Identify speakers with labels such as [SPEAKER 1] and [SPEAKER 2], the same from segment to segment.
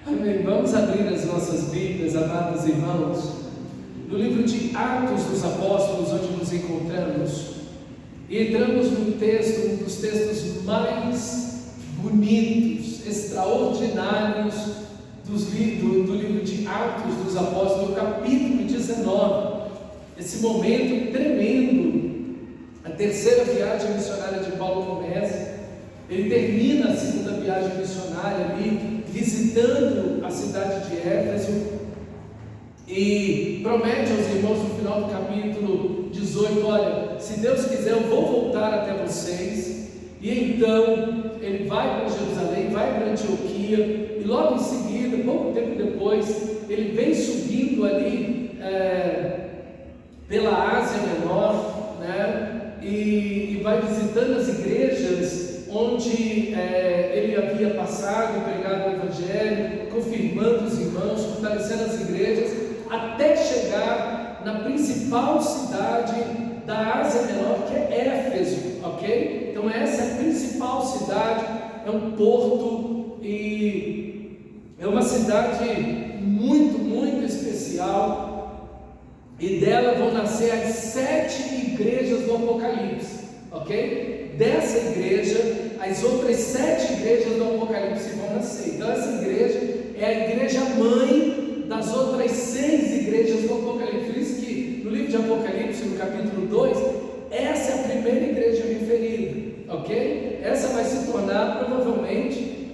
[SPEAKER 1] Amém. Vamos abrir as nossas Bíblias, amados irmãos, no livro de Atos dos Apóstolos, onde nos encontramos, e entramos num texto, um dos textos mais bonitos, extraordinários do livro de Atos dos Apóstolos, no capítulo 19. Esse momento tremendo, a terceira viagem missionária de Paulo começa. Ele termina a segunda viagem missionária ali, visitando a cidade de Éfeso, e promete aos irmãos no final do capítulo 18: olha, se Deus quiser eu vou voltar até vocês. E então ele vai para Jerusalém, vai para Antioquia, e logo em seguida, pouco tempo depois, ele vem subindo ali pela Ásia Menor, né? E vai visitando as igrejas onde ele havia passado, pregado o Evangelho, confirmando os irmãos, fortalecendo as igrejas, até chegar na principal cidade da Ásia Menor, que é Éfeso, ok? Então essa é a principal cidade, é um porto e é uma cidade muito, muito especial, e dela vão nascer as 7 igrejas do Apocalipse, ok? Dessa igreja, as outras 7 igrejas do Apocalipse vão nascer. Então essa igreja é a igreja mãe das outras 6 igrejas do Apocalipse. Por isso que no livro de Apocalipse, no capítulo 2, essa é a primeira igreja referida, ok? Essa vai se tornar provavelmente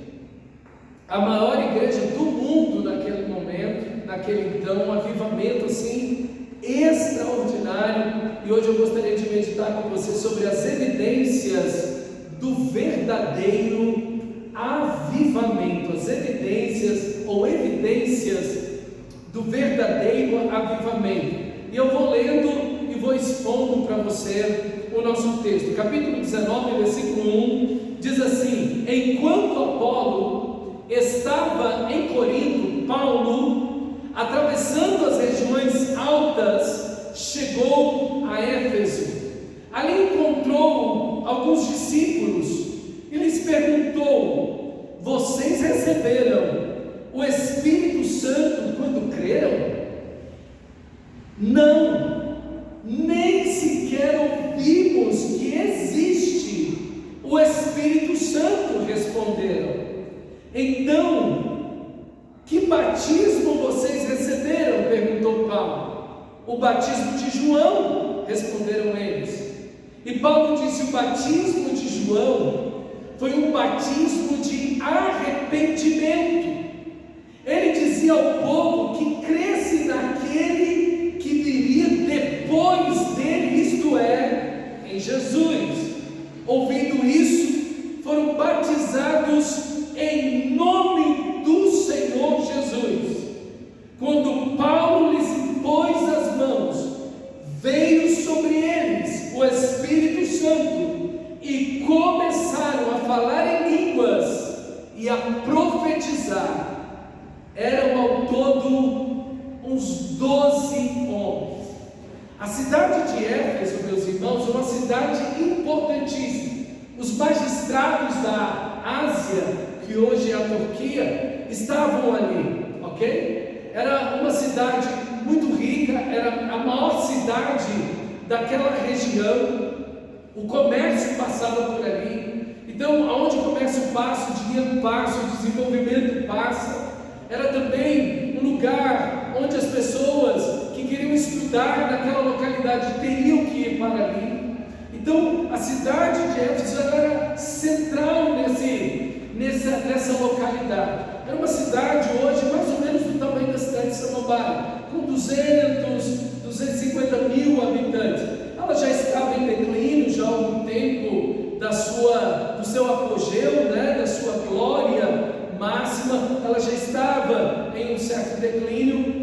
[SPEAKER 1] a maior igreja do mundo naquele momento, naquele então, um avivamento assim extraordinário. E hoje eu gostaria de meditar com você sobre as evidências do verdadeiro avivamento, as evidências ou evidências do verdadeiro avivamento. E eu vou lendo e vou expondo para você o nosso texto. Capítulo 19, versículo 1 diz assim: enquanto Apolo estava em Corinto, Paulo, atravessando as regiões altas, chegou a Éfeso. Ali encontrou alguns discípulos e lhes perguntou: vocês receberam o Espírito Santo quando creram? Não, nem sequer ouvimos que existe o Espírito Santo, responderam. Então, que batismo vocês receberam? Perguntou Paulo. O batismo de João, responderam eles. E Paulo disse: o batismo de João foi um batismo de arrependimento. Ele dizia ao povo que cresce naquele que viria depois dele, isto é, em Jesus. Ouvindo isso, foram batizados em nome do Senhor Jesus. Quando Paulo lhes impôs as mãos, veio sobre eles o Espírito Santo e começaram a falar em línguas e a profetizar. Eram ao todo uns 12 homens. A cidade de Éfeso, meus irmãos, é uma cidade importantíssima. Os magistrados da Ásia, que hoje é a Turquia, estavam ali, ok? Era uma cidade muito rica, era a maior cidade daquela região. O comércio passava por ali. Então, aonde o comércio passa, o dinheiro passa, o desenvolvimento passa. Era também um lugar onde as pessoas que queriam estudar naquela localidade teriam que ir para ali. Então, a cidade de Éfeso era central nessa localidade. Era uma cidade hoje mais ou menos do tamanho da cidade de Samambaia, com 250 mil habitantes. Ela já estava em declínio já há algum tempo do seu apogeu, né, da sua glória máxima. Ela já estava em um certo declínio,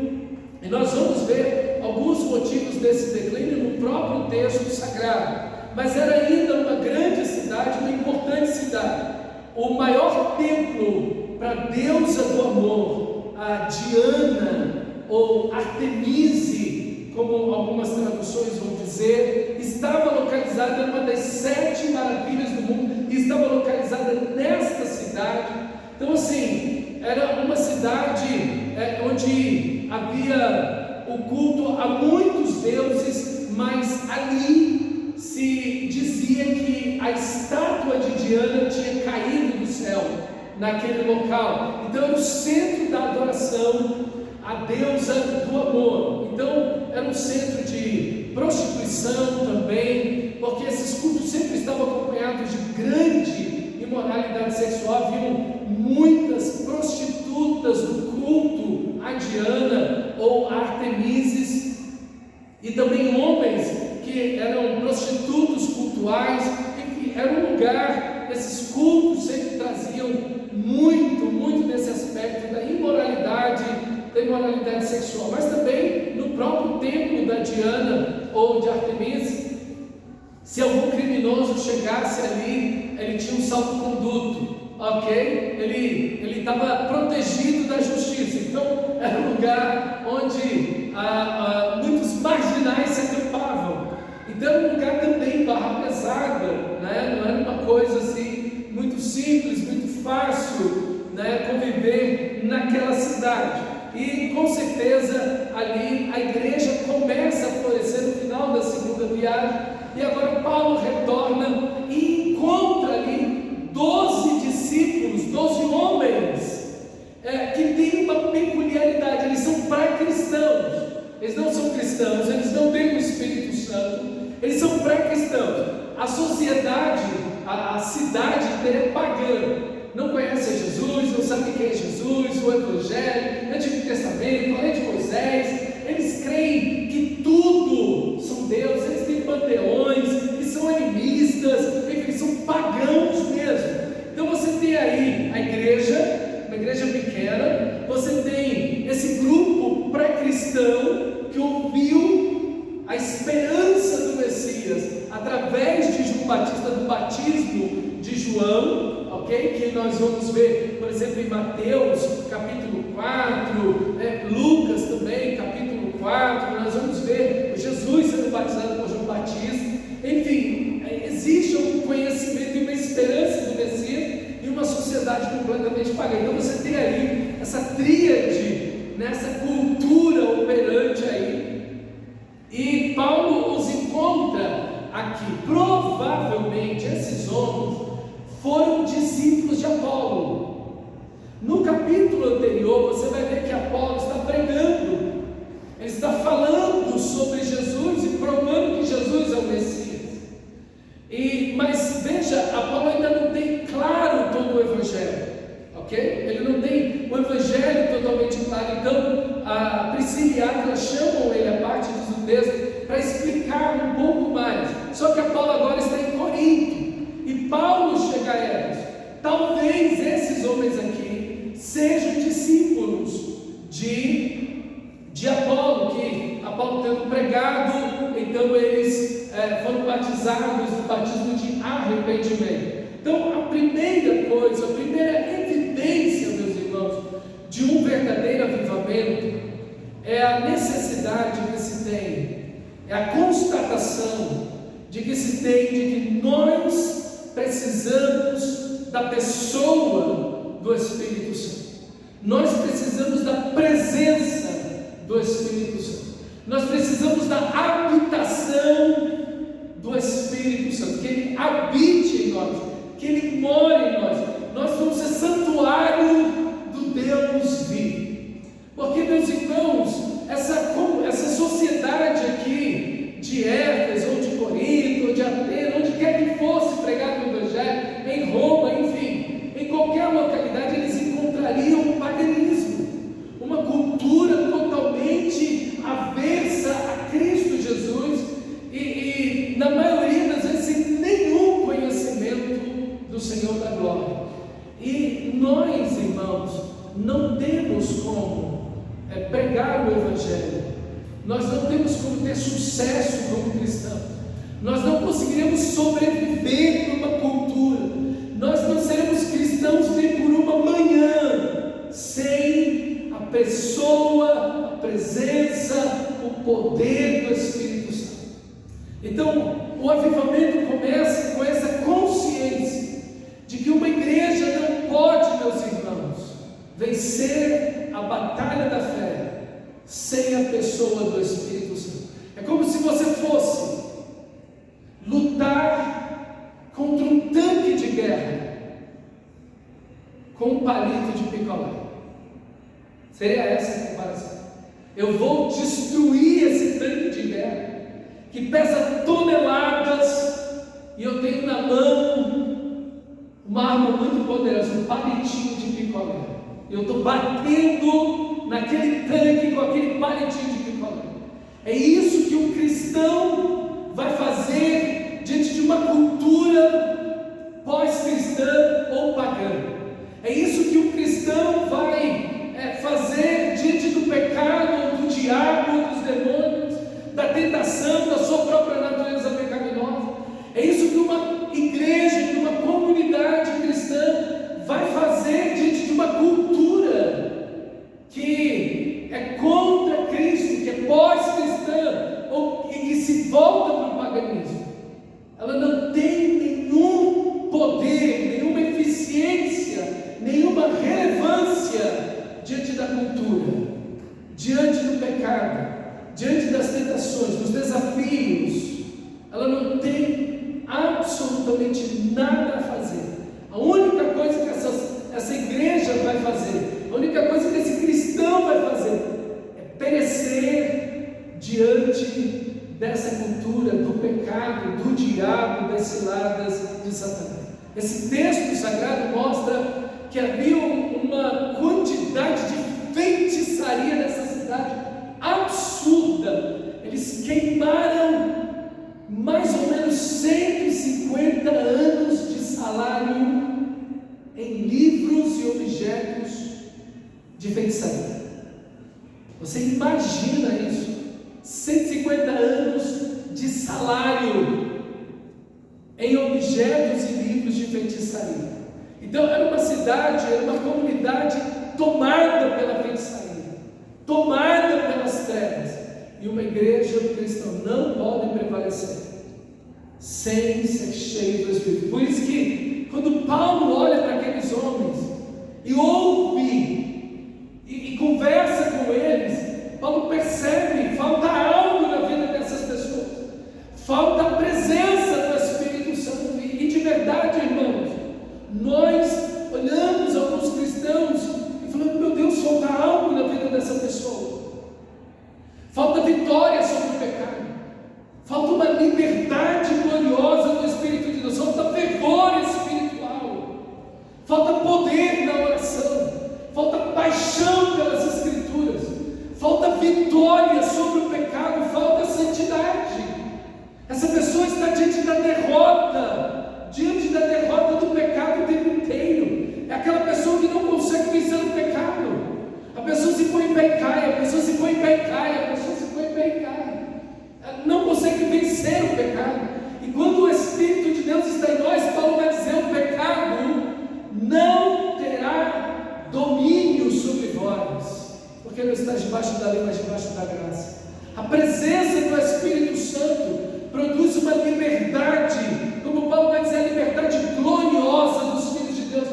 [SPEAKER 1] e nós vamos ver alguns motivos desse declínio no próprio texto sagrado. Mas era ainda uma grande cidade, uma importante cidade. O maior templo para a deusa do amor, a Diana ou Artemise, como algumas traduções vão dizer, estava localizada em uma das 7 maravilhas do mundo, e estava localizada nesta cidade. Então assim, era uma cidade onde havia o culto a muitos deuses, mas ali se dizia que a estátua de Diana tinha caído do céu naquele local. Então era o centro da adoração à deusa do amor. Então era um centro de prostituição também, porque esses cultos sempre estavam acompanhados de grande imoralidade sexual. Haviam muitas prostitutas no culto a Diana ou a Artemises, e também homens que eram prostitutos cultuais. Enfim, era um lugar, esses cultos sempre traziam muito desse aspecto da imoralidade sexual. Mas também no próprio templo da Diana ou de Artemis, se algum criminoso chegasse ali, ele tinha um salvo-conduto, ok? Ele estava protegido da justiça. Então era um lugar onde muitos marginais se acampavam. Então era um lugar também barra pesada, né? Não era uma coisa assim muito simples, muito fácil, né, conviver naquela cidade. E com certeza ali a igreja começa a florescer no final da segunda viagem. E agora Paulo retorna e encontra ali 12 discípulos, 12 homens que têm uma peculiaridade. Eles são pré-cristãos. Eles não são cristãos, eles não têm o Espírito Santo, eles são pré-cristãos. A sociedade, a cidade inteira é pagã, não conhece Jesus, não sabe quem é Jesus, o Evangelho, o Antigo Testamento, a lei de Moisés. Eles creem que tudo são deuses, eles têm panteões, eles são animistas, eles são pagãos mesmo. Então você tem aí a igreja, uma igreja pequena, você tem esse grupo pré-cristão que ouviu a esperança do Messias através de João Batista, do batismo de João, ok? Que nós vamos ver, por exemplo, em Mateus capítulo 4, Lucas também, capítulo 4, nós vamos ver Jesus sendo batizado por João Batista. Enfim, existe um conhecimento e uma esperança do Messias e uma sociedade completamente pagã. Então você tem aí essa tríade, nessa cultura operante aí, e Paulo os encontra aqui. Provavelmente esses homens foram discípulos de Apolo. No capítulo anterior você vai ver que Apolo está pregando, ele está falando sobre Jesus e provando que Jesus é o Messias. Mas veja, Apolo ainda não tem claro todo o Evangelho, ok? Ele não tem o Evangelho totalmente claro. Então a Priscila e Áquila chamam ele à parte do texto para explicar um pouco mais. Só que Apolo agora está em Corinto e Paulo chega a Éfeso. Talvez esses homens aqui sejam discípulos de Apolo, que Apolo tendo pregado, então eles foram batizados no batismo de arrependimento. Então a primeira coisa, a primeira evidência, meus irmãos, de um verdadeiro avivamento é a necessidade que se tem, é a constatação de que se tem de que nós precisamos da pessoa do Espírito Santo. Nós precisamos da presença do Espírito Santo. Nós precisamos da habitação do Espírito Santo, que Ele habite em nós, que Ele more em nós. Nós vamos ser santuário do Deus vivo. Porque, meus irmãos, essa sociedade aqui de Éfeso, ou de Corinto, ou de Atenas, onde quer que fosse pregado o Evangelho, em Roma, enfim, em qualquer localidade, eles encontrariam um paganismo, uma cultura totalmente aversa a Cristo Jesus, e na maioria das vezes sem nenhum conhecimento do Senhor da glória. E nós, irmãos, não temos como pregar o Evangelho, nós não temos como ter sucesso como cristãos, nós não conseguiremos sobreviver numa cultura, nós não seremos cristãos nem por uma manhã sem a pessoa, a presença, o poder do Espírito Santo. Então o avivamento começa com essa consciência de que uma igreja não pode, meus irmãos, vencer vencer a batalha da fé sem a pessoa do Espírito Santo. É como se você fosse lutar contra um tanque de guerra com um palito de picolé. Seria essa a comparação. Eu vou destruir esse tanque de guerra que pesa toneladas e eu tenho na mão uma arma muito poderosa, um palitinho de picolé. Eu estou batendo naquele tanque com aquele palitinho de picolé. É isso que um cristão vai fazer diante de uma cultura pós-cristã ou pagã. É isso que um cristão vai fazer diante do pecado, do diabo, dos demônios, da tentação, da sua própria natureza pecaminosa. É isso que uma igreja, que uma comunidade cristã vai fazer diante de uma cultura que é contra Cristo, que é pós-cristã, ou que se volta para o paganismo. Ela não tem nenhum poder, nenhuma eficiência, nenhuma relevância diante da cultura, diante do pecado, diante das tentações, dos desafios. Ela não tem absolutamente nada a fazer. A única coisa que essa igreja vai fazer, a única coisa que esse cristão vai fazer é perecer diante dessa cultura do pecado, do diabo, das ciladas de Satanás. Esse texto sagrado mostra que havia uma quantidade de feitiçaria nessa cidade absurda. Eles queimaram mais ou menos 150 anos de salário em livros e objetos de feitiçaria. Você imagina isso? 150 anos de salário em objetos e livros de feitiçaria. Então era uma cidade, era uma comunidade tomada pela feitiçaria, tomada pelas trevas. E uma igreja cristã não pode prevalecer sem ser cheio do Espírito. Por isso que quando Paulo olha para aqueles homens e ouve e conversa com eles, Paulo percebe, falta algo na vida dessas pessoas, falta a presença do Espírito Santo. E de verdade, irmãos, nós olhamos alguns cristãos e falamos: meu Deus, falta algo na vida dessa pessoa, falta vitória sobre o pecado, falta uma liberdade gloriosa do Espírito de Deus, falta fervor espiritual, falta poder na oração, falta paixão pelas Escrituras, falta vitória sobre o pecado, falta santidade. Essa pessoa está diante da derrota do pecado o tempo inteiro. É aquela pessoa que não consegue vencer o pecado. A pessoa se põe em pé e cai, a pessoa se põe em pé e cai, a pessoa se põe em pé e cai. Ela não consegue vencer o pecado. E quando o Espírito de Deus está em nós, Paulo vai dizer: o pecado não terá domínio sobre vós, porque não está debaixo da lei, mas debaixo da graça. A presença do Espírito Santo produz uma liberdade, como Paulo vai dizer, a liberdade gloriosa dos filhos de Deus,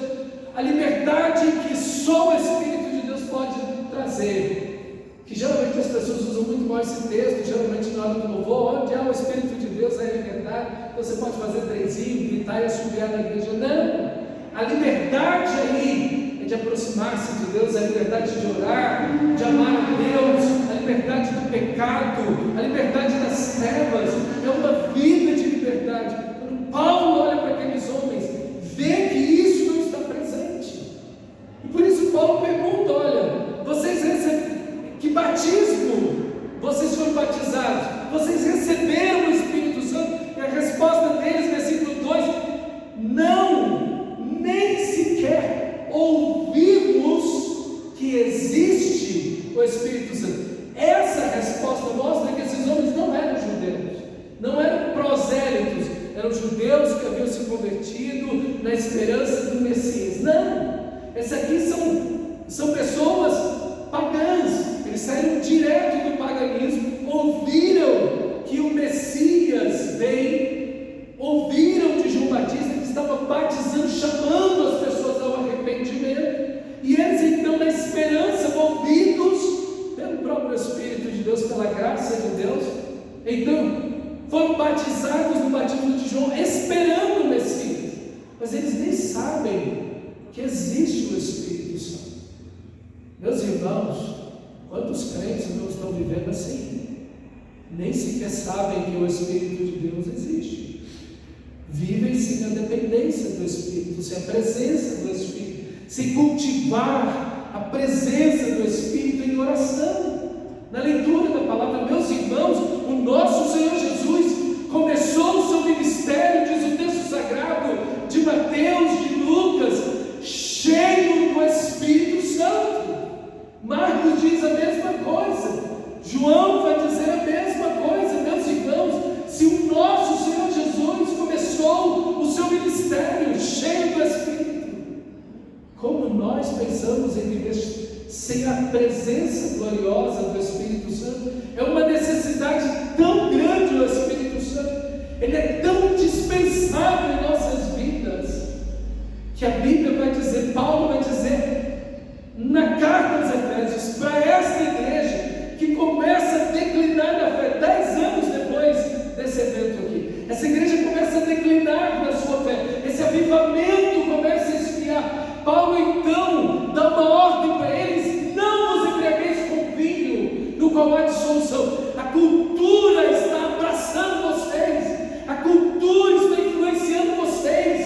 [SPEAKER 1] a liberdade que só o Espírito de Deus pode trazer. Que geralmente as pessoas usam muito mal esse texto, geralmente na hora do louvor: onde há o Espírito de Deus, há liberdade. Você pode fazer trenzinho, gritar e assobiar na igreja. Não, a liberdade aí é de aproximar-se de Deus, a liberdade de orar, de amar a Deus, a liberdade do pecado, a liberdade das trevas, é uma vida de liberdade. Quando Paulo olha para aqueles homens, vê que isso não está presente. E por isso Paulo pergunta: olha, vocês receberam, que batismo vocês foram batizados? Vocês receberam o Espírito Santo? E a resposta deles, versículo 2: não, nem sequer ouvimos que existe o Espírito Santo. Essa resposta mostra que esses homens não eram judeus, não eram prosélitos, eram judeus que haviam se convertido na esperança do Messias. Não, esses aqui são pessoas pagãs, eles saíram direto do paganismo, ouviram que o Messias veio, ouviram de João Batista que estava batizando, chamando as pessoas ao arrependimento, e eles então, nesse irmãos, quantos crentes não estão vivendo assim? Nem sequer sabem que o Espírito de Deus existe. Vivem sem a dependência do Espírito, sem a presença do Espírito, sem cultivar a presença do Espírito em oração. Na leitura da palavra, meus irmãos, o nosso Senhor Jesus começou o seu ministério, diz o texto sagrado de Mateus, de Lucas, cheio do Espírito Santo. Marcos diz a mesma coisa, João vai dizer a mesma coisa. Meus irmãos, se o nosso Senhor Jesus começou o seu ministério cheio do Espírito, como nós pensamos em viver sem a presença gloriosa do Espírito Santo? É uma necessidade tão grande o Espírito Santo, ele é tão indispensável em nossas vidas, que a Bíblia vai dizer, Paulo vai dizer na carta aos Efésios, para esta igreja que começa a declinar na fé, 10 anos depois desse evento aqui, essa igreja começa a declinar na sua fé, esse avivamento começa a esfriar. Paulo então dá uma ordem para eles: não vos embriagueis com vinho, no qual há dissolução. A cultura está abraçando vocês, a cultura está influenciando vocês.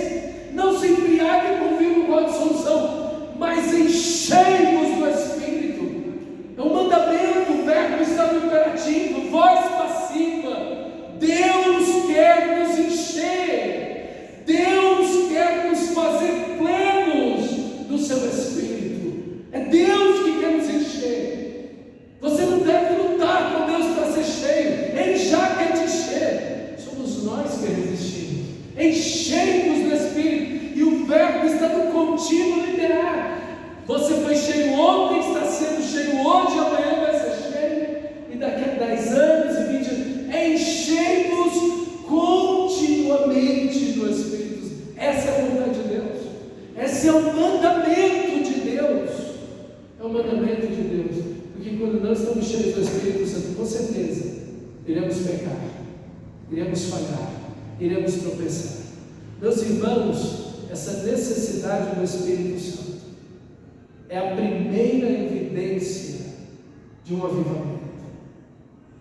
[SPEAKER 1] Não se embriaguem com vinho, no qual há dissolução, mas enchei-vos do Espírito. É um mandamento, o verbo está no imperativo, voz passiva. Deus quer nos encher, Deus quer nos fazer plenos do seu Espírito. É Deus que quer nos encher. Você não deve lutar com Deus para ser cheio, Ele já quer te encher. Somos nós que resistimos. Enchei-vos do Espírito, e o verbo está no contínuo linear. Você foi cheio ontem, está sendo cheio hoje, amanhã vai ser cheio, e daqui a 10 anos e 20 anos. Enchei-vos continuamente do Espírito. Essa é a vontade de Deus, esse é o mandamento de Deus, é o mandamento de Deus. Porque quando nós estamos cheios do Espírito Santo, com certeza iremos pecar, iremos falhar, iremos tropeçar. Meus irmãos, essa necessidade do Espírito Santo é a primeira evidência de um avivamento.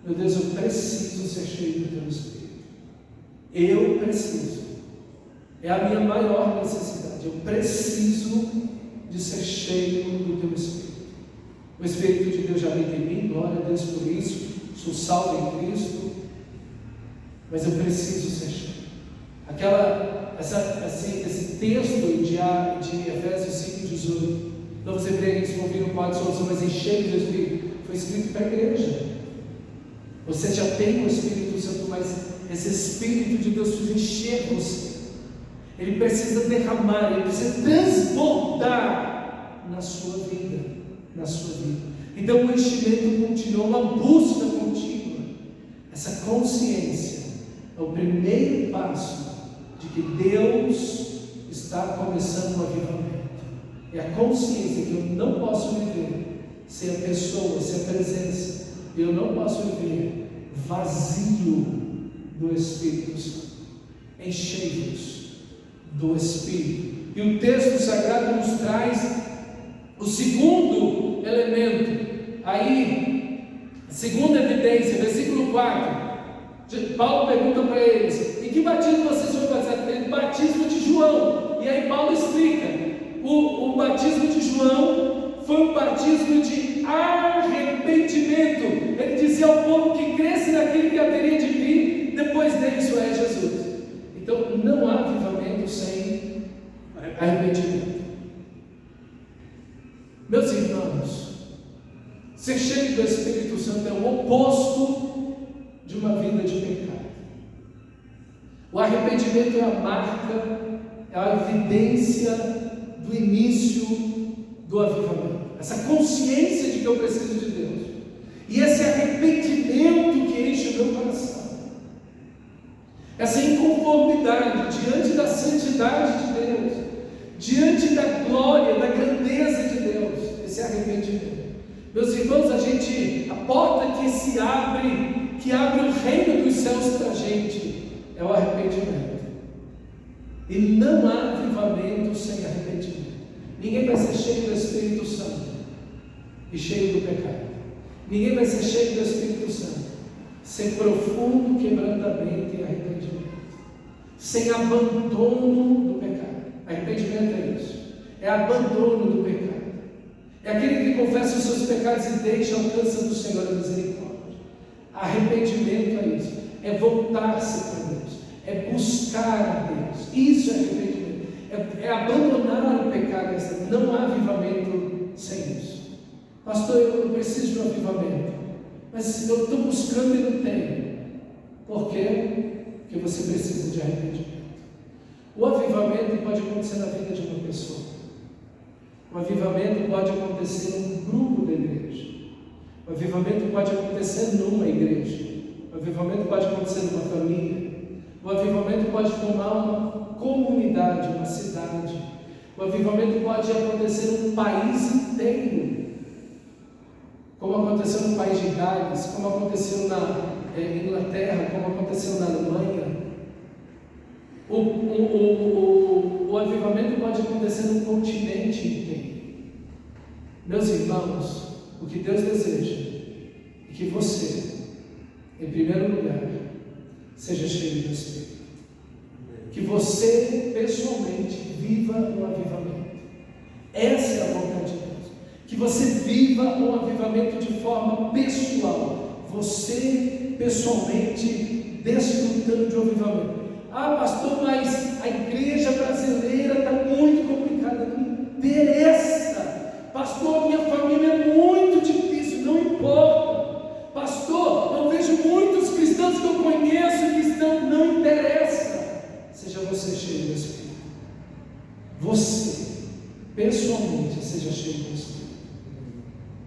[SPEAKER 1] Meu Deus, eu preciso ser cheio do teu Espírito. Eu preciso. É a minha maior necessidade. Eu preciso de ser cheio do teu Espírito. O Espírito de Deus já habita em mim, glória a Deus por isso. Sou salvo em Cristo. Mas eu preciso ser cheio. Esse texto de Efésios 5,18. Não vos embriagueis com vinho, com dissolução, mas enchei-vos do Espírito. Foi escrito para a igreja. Você já tem o Espírito Santo, mas esse Espírito de Deus precisa encher você. Ele precisa derramar, ele precisa transbordar na sua vida, na sua vida. Então o enchimento contínuo, uma busca contínua. Essa consciência é o primeiro passo de que Deus está começando um avivamento. É a consciência que eu não posso viver sem a pessoa, sem a presença. Eu não posso viver vazio do Espírito Santo. Enchei-vos do Espírito. E o texto sagrado nos traz o segundo elemento. Aí, a segunda evidência, versículo 4. Paulo pergunta para eles: em que batismo vocês foram batizados? Batismo de João. E aí Paulo explica: o batismo de João foi um batismo de arrependimento. Ele dizia ao povo que cresce naquele que haveria de vir depois dele, isso é Jesus. Então não há avivamento sem arrependimento. Meus irmãos, ser cheio do Espírito Santo é o oposto de uma vida de pecado. O arrependimento é a marca, é a evidência do início do avivamento. Essa consciência de que eu preciso de Deus, e esse arrependimento que enche o meu coração, essa inconformidade diante da santidade de Deus, diante da glória, da grandeza de Deus, esse arrependimento. Meus irmãos, a porta que se abre, que abre o reino dos céus para a gente, é o arrependimento. E não há avivamento sem arrependimento. Ninguém vai ser cheio do Espírito Santo e cheio do pecado. Ninguém vai ser cheio do Espírito Santo sem profundo quebrantamento e arrependimento, sem abandono do pecado. Arrependimento é isso, é abandono do pecado. É aquele que confessa os seus pecados e deixa a alcance do Senhor a misericórdia. Arrependimento é isso, é voltar-se para Deus, é buscar a Deus. Isso é arrependimento, é abandonar o pecado. Não há avivamento sem isso. Pastor, eu preciso de um avivamento, mas eu estou buscando e não tenho. Por quê? Porque você precisa de arrependimento. O avivamento pode acontecer na vida de uma pessoa. O avivamento pode acontecer num grupo da igreja. O avivamento pode acontecer numa igreja. O avivamento pode acontecer numa família. O avivamento pode tomar uma comunidade, uma cidade. O avivamento pode acontecer num país inteiro, como aconteceu no país de Gales, como aconteceu na Inglaterra, como aconteceu na Alemanha. O avivamento pode acontecer num continente inteiro. Meus irmãos, o que Deus deseja é que você, em primeiro lugar, seja cheio do Espírito. Que você, pessoalmente, viva o avivamento. Essa é a vontade de Deus. Que você viva o avivamento de forma pessoal. Você, pessoalmente, desfrutando de um avivamento. Ah, pastor, mas a igreja brasileira está muito complicada. Não interessa. Pastor, minha família é muito difícil. Não importa. Pastor, eu vejo muitos cristãos que eu conheço que estão. Não interessa. Seja você cheio do Espírito. Você, pessoalmente, seja cheio do Espírito.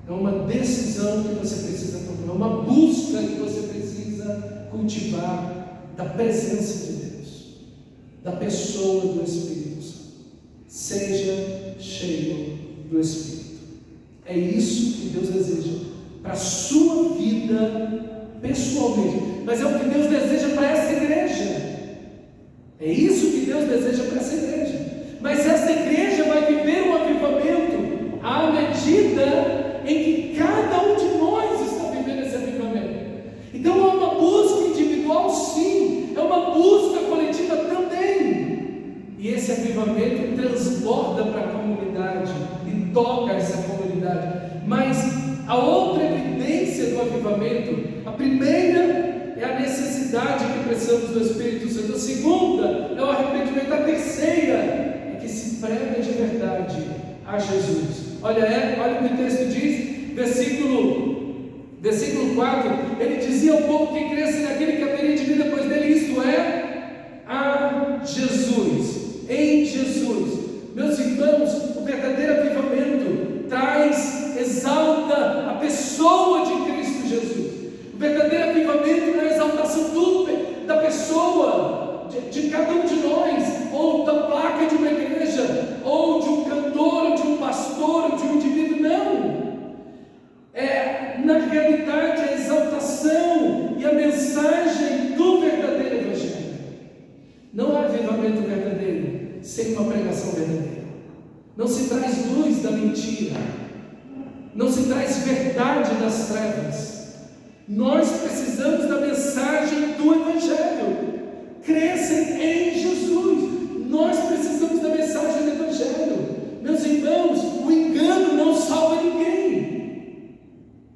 [SPEAKER 1] É uma decisão que você precisa tomar. É uma busca que você precisa cultivar da presença de Deus, da pessoa do Espírito Santo. Seja cheio do Espírito. É isso que Deus deseja para a sua vida pessoalmente, mas é o que Deus deseja para essa igreja. É isso que Deus deseja para essa igreja. Mas essa igreja vai viver um avivamento à medida em que cada um de nós está vivendo esse avivamento. Então é uma busca individual, sim, é uma busca coletiva também. E esse avivamento transborda para a comunidade e toca essa comunidade. Mas a outra evidência do avivamento, a primeira é a necessidade que precisamos do Espírito Santo. A segunda é o arrependimento. A terceira é que se prega de verdade a Jesus. Olha o que o texto diz, versículo 4, ele dizia ao povo que cresce naquele que haveria de vir depois dele, isto é, a Jesus, em Jesus. Meus irmãos, o verdadeiro avivamento exalta a pessoa de Cristo Jesus. O verdadeiro avivamento não é a exaltação da pessoa, de cada um de nós, ou da placa de uma igreja, ou de um cantor, ou de um pastor, ou de um indivíduo, não. É, na realidade, a exaltação e a mensagem do verdadeiro Evangelho. Não há avivamento verdadeiro sem uma pregação verdadeira. Não se traz luz da mentira, não se traz verdade das trevas. Nós precisamos da mensagem do Evangelho. Crescem em Jesus. Nós precisamos da mensagem do Evangelho. Meus irmãos, o engano não salva ninguém.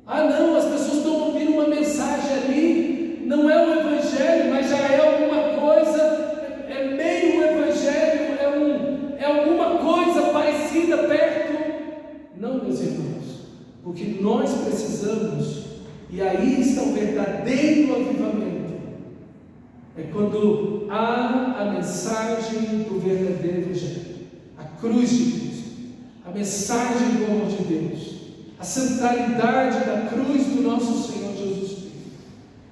[SPEAKER 1] Ah não, as pessoas estão ouvindo uma mensagem ali, não é o Evangelho, mas já é alguma coisa, é meio Evangelho, é alguma coisa parecida perto. Não, meus irmãos, o que nós precisamos, e aí está o verdadeiro avivamento, é quando há a mensagem do verdadeiro Evangelho, a cruz de Cristo, a mensagem do amor de Deus, a centralidade da cruz do nosso Senhor Jesus Cristo.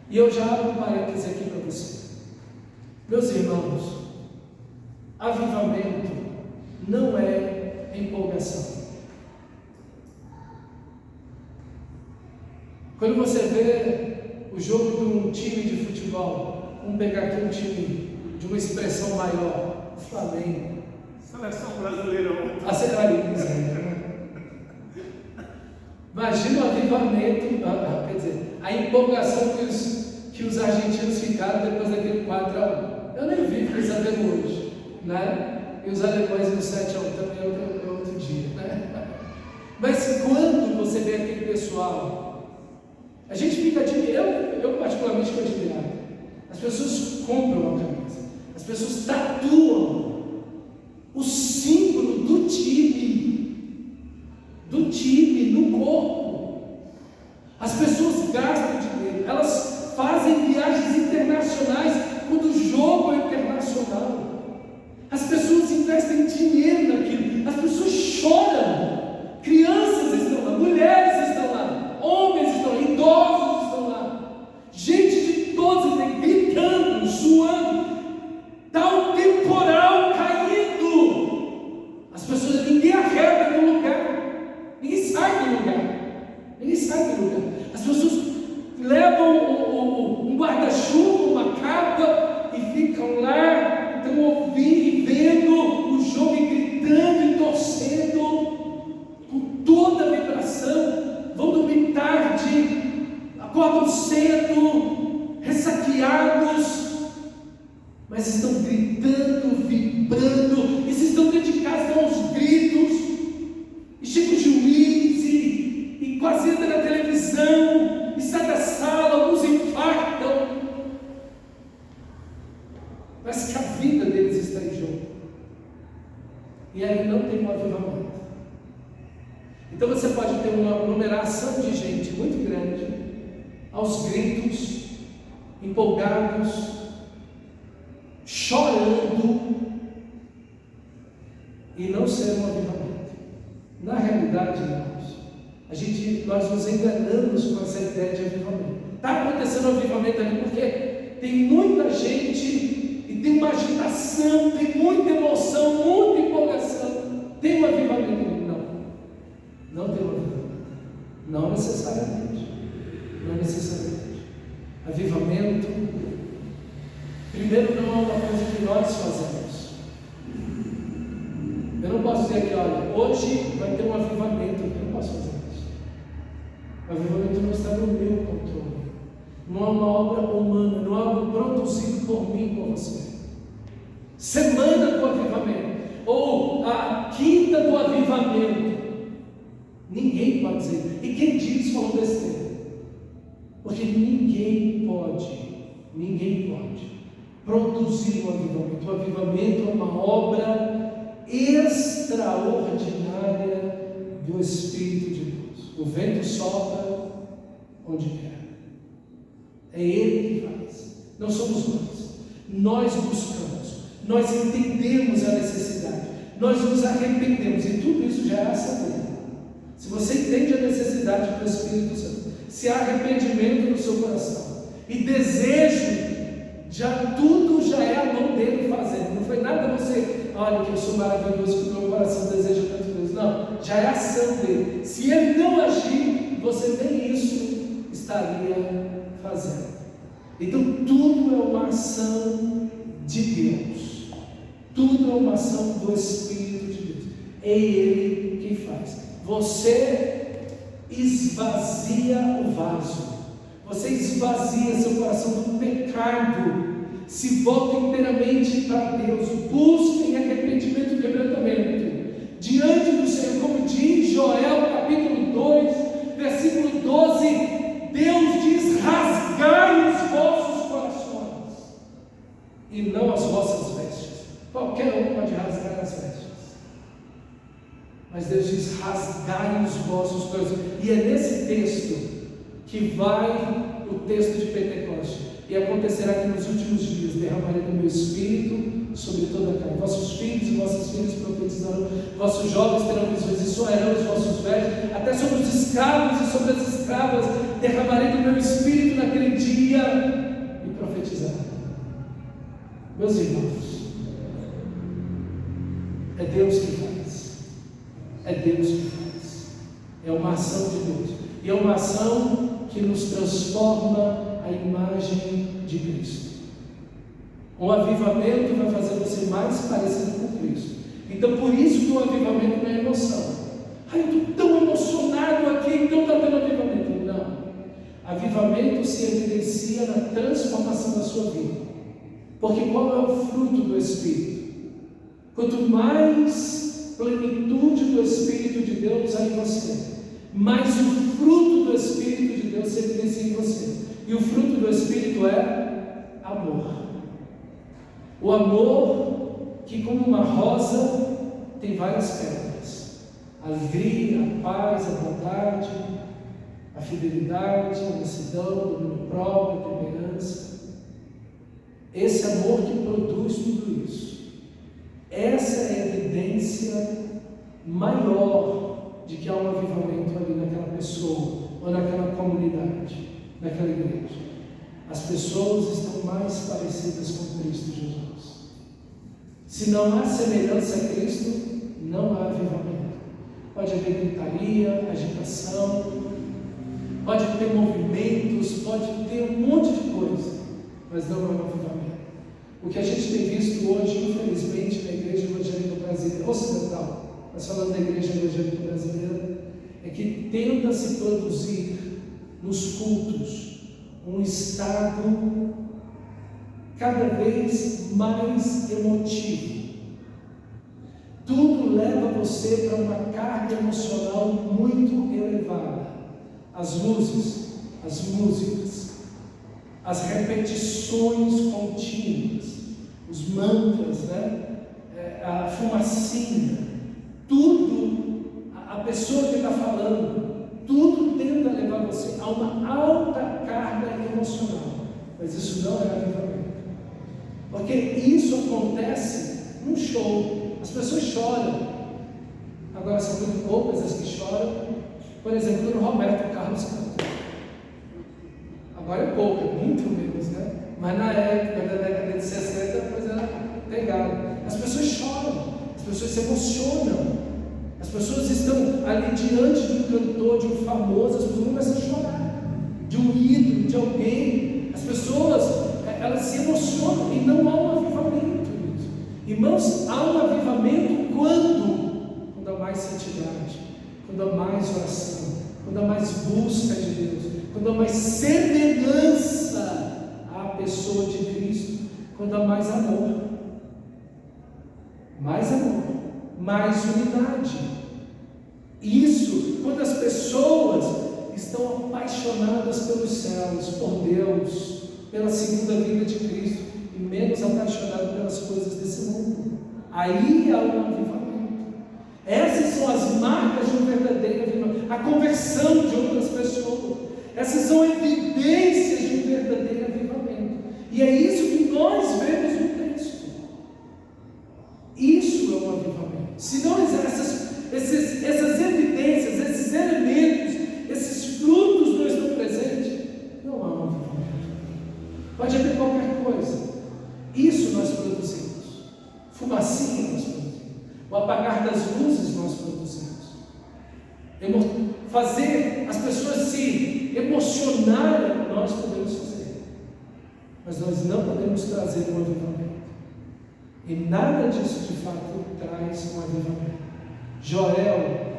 [SPEAKER 1] E eu já abro um parênteses aqui para você. Meus irmãos, avivamento não é empolgação. Quando você vê o jogo de um time de futebol, vamos pegar aqui um time de uma expressão maior, o Flamengo,
[SPEAKER 2] seleção brasileira,
[SPEAKER 1] a secretaria, Imagina o avivamento, quer dizer, a empolgação que os argentinos ficaram depois daquele 4-1. Eu nem vi, fiquei sabendo hoje, né? E os alemães no 7-1 também é outro dia, né? Mas quando você vê aquele pessoal, a gente fica admirado, eu particularmente fico admirado. As pessoas compram a camisa, as pessoas tatuam o símbolo do time no corpo. As pessoas gastam dinheiro, elas fazem viagens internacionais quando o jogo é internacional. As pessoas investem dinheiro naquilo, as pessoas choram. Crianças estão lá, mulheres estão lá, homens estão lá, idosos estão lá, gente de todos gritando, suando, está um temporal caindo. As pessoas, ninguém arreda do lugar, ninguém sai do lugar. As pessoas levam um guarda-chuva, uma capa e ficam lá, estão ouvindo e vendo o jogo e gritando e torcendo. Toda a vibração, vão dormir tarde, acordam cedo, ressaqueados, mas estão gritando, vibrando, e se estão dentro de casa, estão aos gritos, e chega o juiz, e quase entra na televisão, e sai da sala, alguns infartam, mas que a vida deles está em jogo, e aí não tem um avivamento. Então você pode ter uma aglomeração de gente muito grande, aos gritos, empolgados, chorando, e não ser um avivamento. Na realidade, irmãos, nós nos enganamos com essa ideia de avivamento. Está acontecendo um avivamento ali porque tem muita gente e tem uma agitação, tem muita emoção, muita empolgação. Tem um avivamento ali. Não tem um avivamento. Não necessariamente. Avivamento, primeiro, não é uma coisa que nós fazemos. Eu não posso dizer que, olha, hoje vai ter um avivamento. Eu não posso fazer isso. O avivamento não está no meu controle. Não é uma obra humana, não é algo produzido por mim, por você. Semana do avivamento, ou a quinta do avivamento. Ninguém pode dizer. E quem diz falou besteira. Porque ninguém pode produzir um avivamento. O avivamento é uma obra extraordinária do Espírito de Deus. O vento sopra onde quer. É Ele que faz. Não somos nós. Nós buscamos. Nós entendemos a necessidade. Nós nos arrependemos. E tudo isso já é ação dele. Se você entende a necessidade do Espírito Santo, se há arrependimento no seu coração e desejo, tudo já é a mão dele fazendo. Não foi nada você, olha que eu sou maravilhoso, que o meu coração deseja tanto Deus. Não, já é a ação dele. Se ele não agir, você nem isso estaria fazendo. Então tudo é uma ação de Deus. Tudo é uma ação do Espírito de Deus. É Ele quem faz. Você esvazia o vaso, você esvazia seu coração do pecado, se volta inteiramente para Deus, busquem arrependimento e quebrantamento diante do Senhor, como diz Joel capítulo 2, versículo 12, Deus diz: rasgai os vossos corações e não as vossas vestes. Qualquer um pode rasgar as vestes, mas Deus diz: rasgai os vossos corações. E é nesse texto que vai o texto de Pentecostes. E acontecerá que nos últimos dias derramarei do meu Espírito sobre toda a carne. Vossos filhos e vossas filhas profetizarão, vossos jovens terão visões e soarão os vossos velhos, até sobre os escravos e sobre as escravas derramarei do meu Espírito naquele dia e profetizarão. Meus irmãos, é Deus que faz. É Deus que faz. É uma ação de Deus. E é uma ação que nos transforma a imagem de Cristo. Um avivamento vai fazer você mais parecido com Cristo. Então por isso que o avivamento não é emoção. Eu estou tão emocionado aqui, então está avivamento se evidencia na transformação da sua vida. Porque qual é o fruto do Espírito? Quanto mais plenitude do Espírito de Deus há em você, mais o fruto do Espírito de Deus se evidencia em você. E o fruto do Espírito é amor. O amor que, como uma rosa, tem várias pétalas: a alegria, a paz, a bondade, a fidelidade, a mansidão, o domínio próprio, a temperança. Esse amor que produz tudo isso. Essa é a evidência maior de que há um avivamento ali naquela pessoa, ou naquela comunidade, naquela igreja. As pessoas estão mais parecidas com Cristo Jesus. Se não há semelhança a Cristo, não há avivamento. Pode haver gritaria, agitação, pode ter movimentos, pode ter um monte de coisa, mas não há um avivamento. O que a gente tem visto hoje, infelizmente, na igreja evangélica brasileira, ocidental, mas falando da igreja evangélica brasileira, é que tenta se produzir nos cultos um estado cada vez mais emotivo. Tudo leva você para uma carga emocional muito elevada. As luzes, as músicas, as repetições contínuas, os mantras, a fumacinha, tudo, a pessoa que está falando, tudo tenta levar você a uma alta carga emocional. Mas isso não é avivamento. Porque isso acontece num show. As pessoas choram. Agora são muito poucas as que choram. Por exemplo, quando o Roberto Carlos canta. Agora é pouco, é muito menos, né? Mas na época da década de 60, pois era pegada. As pessoas choram, as pessoas se emocionam. As pessoas estão ali diante de um cantor, de um famoso, as pessoas começam a chorar. De um ídolo, de alguém. As pessoas, elas se emocionam e não há um avivamento. Irmãos, há um avivamento quando há mais santidade, quando há mais oração, quando há mais busca de Deus, quando há mais semelhança à pessoa de Cristo, quando há mais amor, mais unidade. Isso, quando as pessoas estão apaixonadas pelos céus, por Deus, pela segunda vinda de Cristo, e menos apaixonadas pelas coisas desse mundo. Aí há um avivamento. Essas são as marcas de um verdadeiro avivamento. A conversão de outras pessoas. Essas são evidências de um verdadeiro avivamento. E é isso que nós vemos no texto. Isso é um avivamento. Se não essas evidências, esses elementos, esses frutos não estão presentes, não há um avivamento. Pode haver qualquer coisa. Isso nós produzimos. Fumacinha nós produzimos. O apagar das luzes nós produzimos. Fazer as pessoas se emocionarem, nós podemos fazer. Mas nós não podemos trazer um avivamento. E nada disso de fato traz um avivamento. Joel,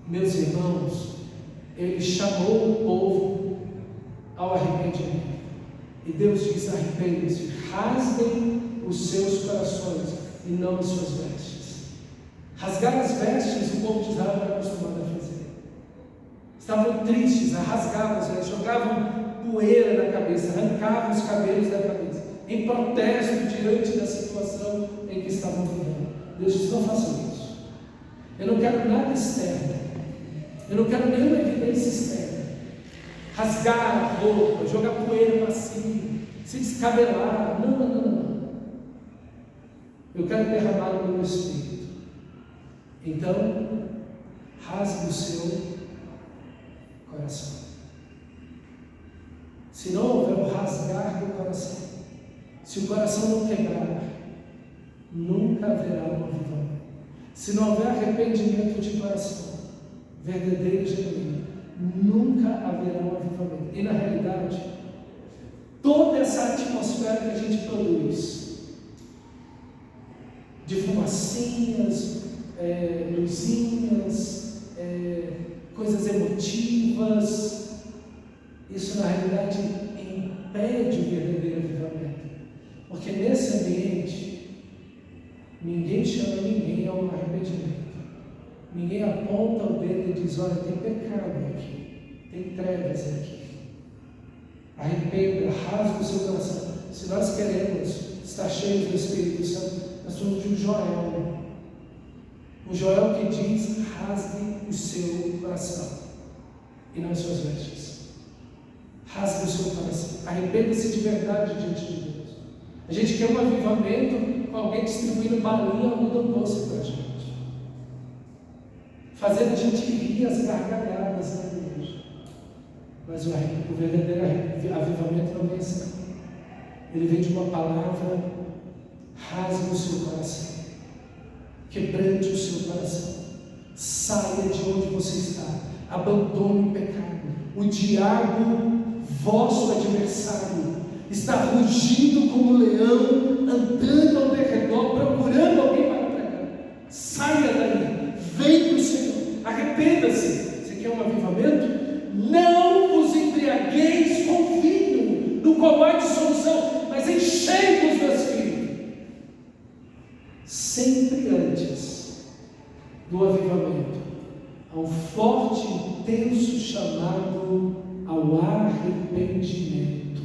[SPEAKER 1] meus irmãos, ele chamou o povo ao arrependimento. E Deus diz: arrependem-se, rasguem os seus corações e não as suas vestes. Rasgar as vestes, o povo de Israel era acostumado a fazer. Estavam tristes, rasgavam as vestes, jogavam poeira na cabeça, arrancavam os cabelos da cabeça, em protesto diante da situação em que estavam vivendo. Deus diz: não façam isso. Eu não quero nada externo. Eu não quero nenhuma evidência externa. Rasgar a roupa, jogar poeira para cima, se descabelar. Não. Eu quero derramar o meu Espírito. Então, rasgue o seu coração. Se não houver o rasgar do coração, se o coração não quebrar, nunca haverá um avivamento. Se não houver arrependimento de coração verdadeiro e genuíno, nunca haverá um avivamento. E na realidade, toda essa atmosfera que a gente produz, de fumacinhas, luzinhas, coisas emotivas, isso na realidade impede o verdadeiro avivamento. Porque nesse ambiente, ninguém chama ninguém ao arrependimento. Ninguém aponta o dedo e diz: olha, tem pecado aqui, tem trevas aqui. Arrependa, rasga o seu coração. Se nós queremos estar cheios do Espírito Santo, nós somos de um Joel. Um Joel que diz: rasgue o seu coração e não as suas vestes. Rasgue o seu coração. Arrependa-se de verdade diante de Deus. A gente quer um avivamento com alguém distribuindo balinha ou mudando doce para a gente, fazendo a gente rir as gargalhadas na igreja. Mas o verdadeiro avivamento não vem assim. Ele vem de uma palavra: rasgue o seu coração, quebrante o seu coração, saia de onde você está, abandone o pecado. O diabo, vosso adversário, está rugindo como um leão, andando ao derredor, procurando alguém para pregar. Saia daí, vem para o Senhor, arrependa-se. Você quer um avivamento? Não vos embriagueis com vinho, no qual há dissolução, mas enchei-vos do Espírito. Sempre antes do avivamento, há um forte e intenso chamado ao arrependimento.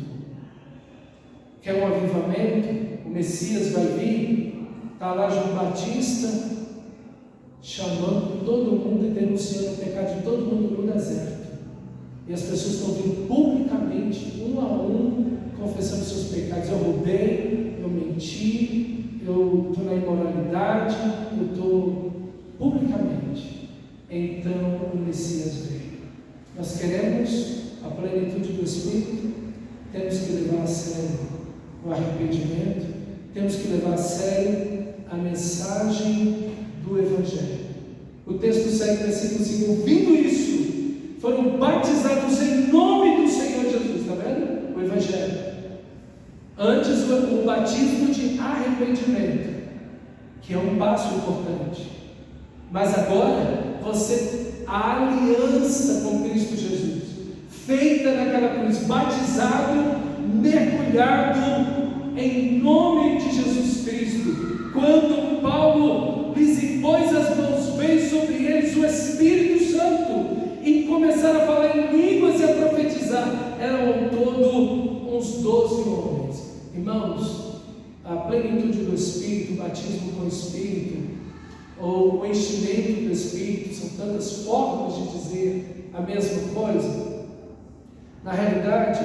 [SPEAKER 1] Quer um avivamento? O Messias vai vir, está lá João Batista chamando todo mundo e denunciando o pecado de todo mundo no deserto. E as pessoas estão vindo publicamente, um a um, confessando seus pecados. Eu roubei, eu menti, eu estou na imoralidade, eu estou publicamente. Então o Messias veio. Nós queremos a plenitude do Espírito, temos que levar a sério o arrependimento, temos que levar a sério a mensagem do Evangelho. O texto segue versículo 5: ouvindo isso, foram batizados em nome do Senhor Jesus. Está vendo? O Evangelho. Antes o batismo de arrependimento, que é um passo importante. Mas agora a aliança com Cristo Jesus, feita naquela cruz, batizado, mergulhado em nome de Jesus Cristo. Quando Paulo lhes impôs as mãos, veio sobre eles o Espírito Santo e começaram a falar em línguas e a profetizar. Eram ao todo uns 12 homens. Irmãos, a plenitude do Espírito, o batismo com o Espírito, ou o enchimento do Espírito, são tantas formas de dizer a mesma coisa. Na realidade,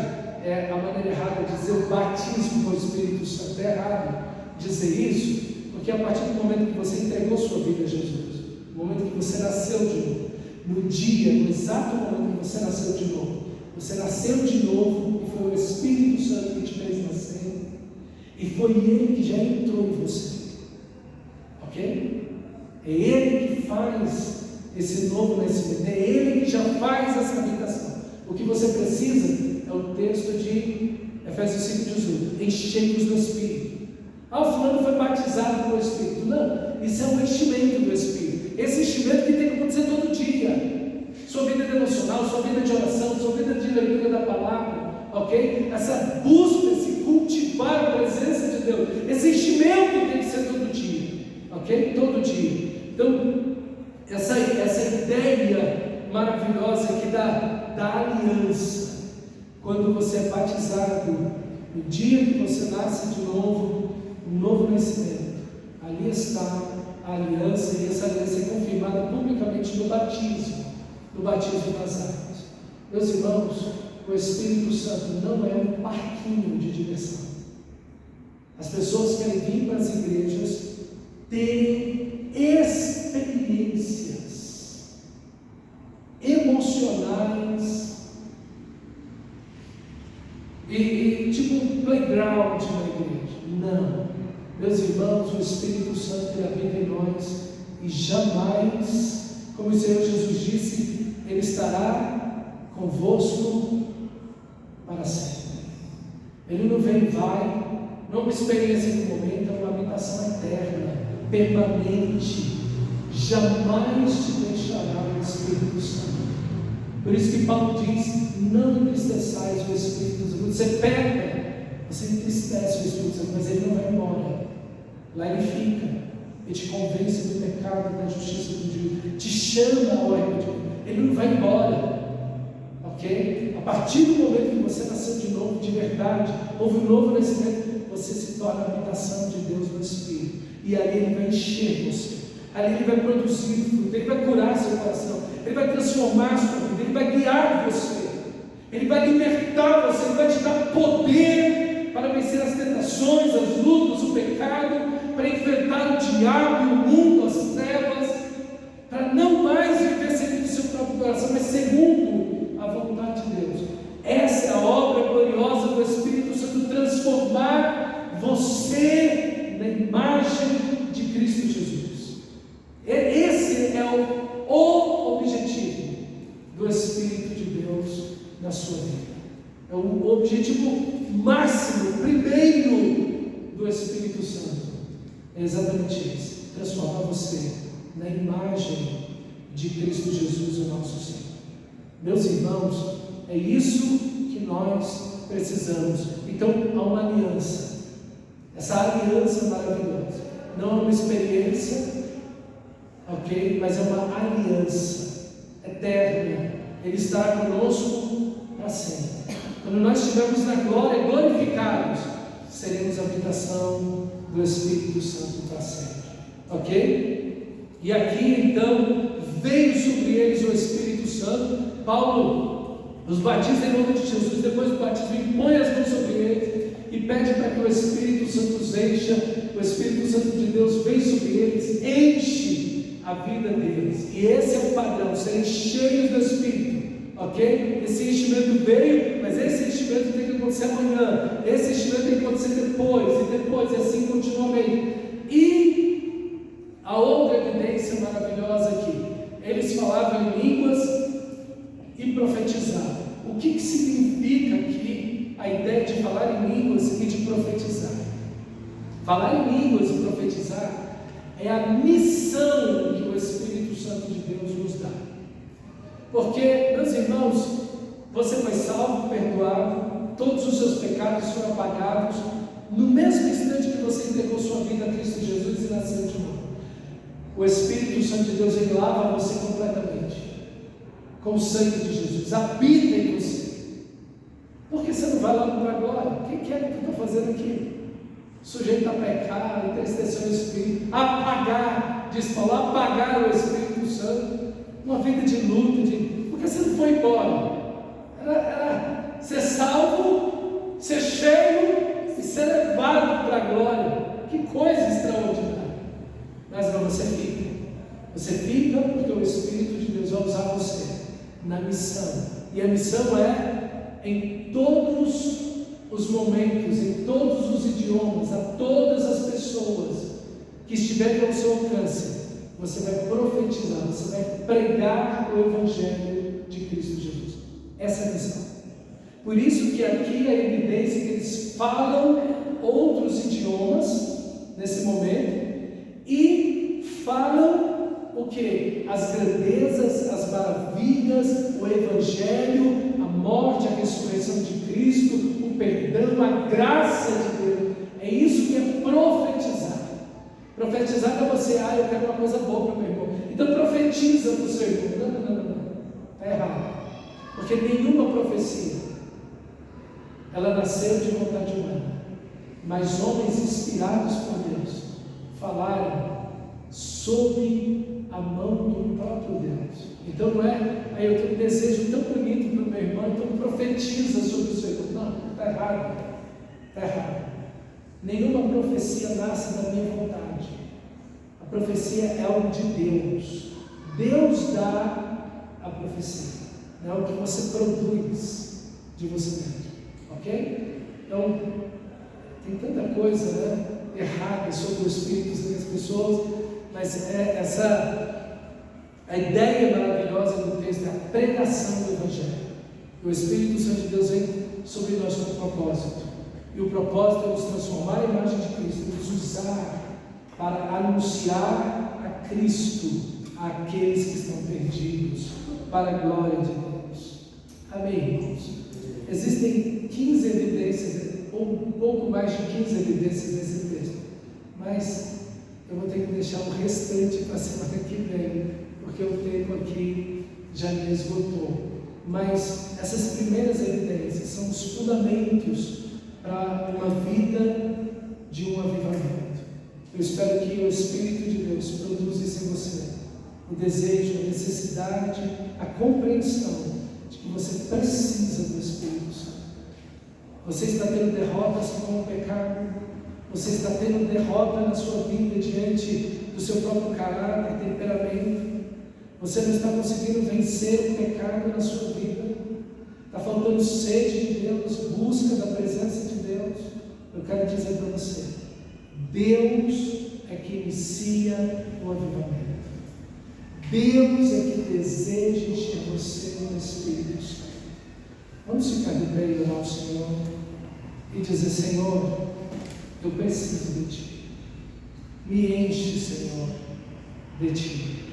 [SPEAKER 1] é a maneira errada de dizer o batismo com o Espírito Santo. É errado dizer isso, porque a partir do momento que você entregou sua vida a Jesus, no momento que você nasceu de novo, no exato momento que você nasceu de novo, você nasceu de novo e foi o Espírito Santo que te fez nascer, e foi Ele que já entrou em você, ok? É Ele que faz esse novo nascimento, é Ele que já faz essa habitação. O que você precisa é o texto de Efésios 5,18: enchei-vos do Espírito. O fulano foi batizado com o Espírito. Não, isso é um enchimento do Espírito. Esse enchimento que tem que acontecer todo dia. Sua vida devocional, sua vida de oração, sua vida de leitura da palavra, ok? Essa busca, esse cultivar a presença de Deus, esse enchimento tem que ser todo dia, ok? Todo dia. Então, essa ideia maravilhosa aqui da aliança, quando você é batizado, no dia que você nasce de novo, um novo nascimento, ali está a aliança, e essa aliança é confirmada publicamente no batismo das águas. Meus irmãos, o Espírito Santo não é um parquinho de diversão. As pessoas querem vir para as igrejas terem experiências emocionais e tipo um playground na igreja. Não, meus irmãos, o Espírito Santo habita em nós e jamais, como o Senhor Jesus disse, Ele estará convosco para sempre. Ele não vem e vai, não é uma experiência de momento, é uma habitação eterna, permanente. Jamais te deixará o Espírito Santo. Por isso que Paulo diz: não entristeçais o Espírito Santo. Quando você peca, você entristece o Espírito Santo, mas ele não vai embora. Lá ele fica e te convence do pecado, da justiça, do juízo, te chama ao arrependimento. Ele não vai embora, ok? A partir do momento que você nasceu de novo, de verdade, houve um novo nascimento, você se torna a habitação de Deus no Espírito, e ali ele vai encher você, ali ele vai produzir fruto, ele vai curar seu coração, ele vai transformar sua vida, ele vai guiar você, ele vai libertar você, ele vai te dar poder para vencer as tentações, as lutas, o pecado, para enfrentar o diabo, o mundo, as trevas, para não mais viver segundo o seu próprio coração, mas segundo a vontade de Deus. Essa é a obra gloriosa do Espírito Santo, transformar você na imagem de Cristo Jesus. Esse é o objetivo do Espírito de Deus na sua vida. É o objetivo máximo, primeiro do Espírito Santo. É exatamente esse: transformar você na imagem de Cristo Jesus, o nosso Senhor. Meus irmãos, é isso que nós precisamos. Então, há uma aliança. Essa aliança maravilhosa. Não é uma experiência, ok? Mas é uma aliança eterna. Ele estará conosco para sempre. Quando nós estivermos na glória, glorificados, seremos a habitação do Espírito Santo para sempre. Ok? E aqui então veio sobre eles o Espírito Santo. Paulo os batiza em nome de Jesus. Depois do batismo, impõe as mãos sobre eles e pede para que o Espírito Santo os encha. O Espírito Santo de Deus vem sobre eles, enche a vida deles. E esse é o padrão: serem cheios do Espírito. Ok? Esse enchimento veio, mas esse enchimento tem que acontecer amanhã, esse enchimento tem que acontecer depois, e assim continuamente. E a outra evidência maravilhosa aqui: eles falavam em línguas e profetizavam. O que significa aqui a ideia de falar em línguas e de profetizar? Falar em línguas e profetizar é a missão que o Espírito Santo de Deus nos dá. Porque, meus irmãos, você foi salvo, perdoado, todos os seus pecados foram apagados no mesmo instante que você entregou sua vida a Cristo Jesus e nasceu de novo. O Espírito Santo de Deus, ele lava você completamente com o sangue de Jesus, habita em você. Por que você não vai lá para a glória? O que é que tu está fazendo aqui? Sujeito a pecar, entristecer o Espírito, apagar, diz Paulo, apagar o Espírito Santo. Uma vida de luta, porque você não foi embora. Era ser salvo, ser cheio e ser levado para a glória. Que coisa extraordinária. Mas não, você fica. Você fica porque o Espírito de Deus vai usar você na missão. E a missão é em todos os momentos, em todos os idiomas, a todas as pessoas que estiverem ao seu alcance. Você vai profetizar, você vai pregar o Evangelho de Cristo Jesus. Essa é a missão. Por isso que aqui a evidência que eles falam outros idiomas nesse momento e falam o que? As grandezas, as maravilhas, o Evangelho, a morte, a ressurreição de Cristo, o perdão, a graça de Deus. É isso que é profetizar. Profetizar é você: eu quero uma coisa boa para o meu irmão, então profetiza para o seu irmão. Não, está errado. Porque nenhuma profecia, ela nasceu de vontade humana, mas homens inspirados por Deus falaram sob a mão do próprio Deus. Então não é: eu tenho um desejo tão bonito para o meu irmão, então profetiza sobre o seu irmão. Não, está errado. Está errado. Nenhuma profecia nasce da minha vontade. A profecia é algo de Deus. Deus dá a profecia. Não é o que você produz de você mesmo. Ok? Então, tem tanta coisa errada sobre o Espírito das pessoas, mas a ideia maravilhosa do texto é a pregação do Evangelho. O Espírito Santo de Deus vem sobre nós com um propósito. E o propósito é nos transformar a imagem de Cristo, nos usar para anunciar a Cristo àqueles que estão perdidos, para a glória de Deus. Amém, irmãos? Existem 15 evidências, ou um pouco mais de 15 evidências nesse texto, mas eu vou ter que deixar o restante para a semana que vem, porque o tempo aqui já me esgotou. Mas essas primeiras evidências são os fundamentos para uma vida de um avivamento. Eu espero que o Espírito de Deus produza isso em você, o desejo, a necessidade, a compreensão de que você precisa do Espírito Santo. Você está tendo derrotas com o pecado, você está tendo derrota na sua vida diante do seu próprio caráter, temperamento. Você não está conseguindo vencer o pecado na sua vida. Está faltando sede de Deus, busca da presença de Deus. Eu quero dizer para você, Deus é que inicia o avivamento. Deus é que deseja encher você no Espírito Santo. Vamos ficar de pé e orar ao Senhor e dizer: Senhor, eu preciso de Ti. Me enche, Senhor, de Ti.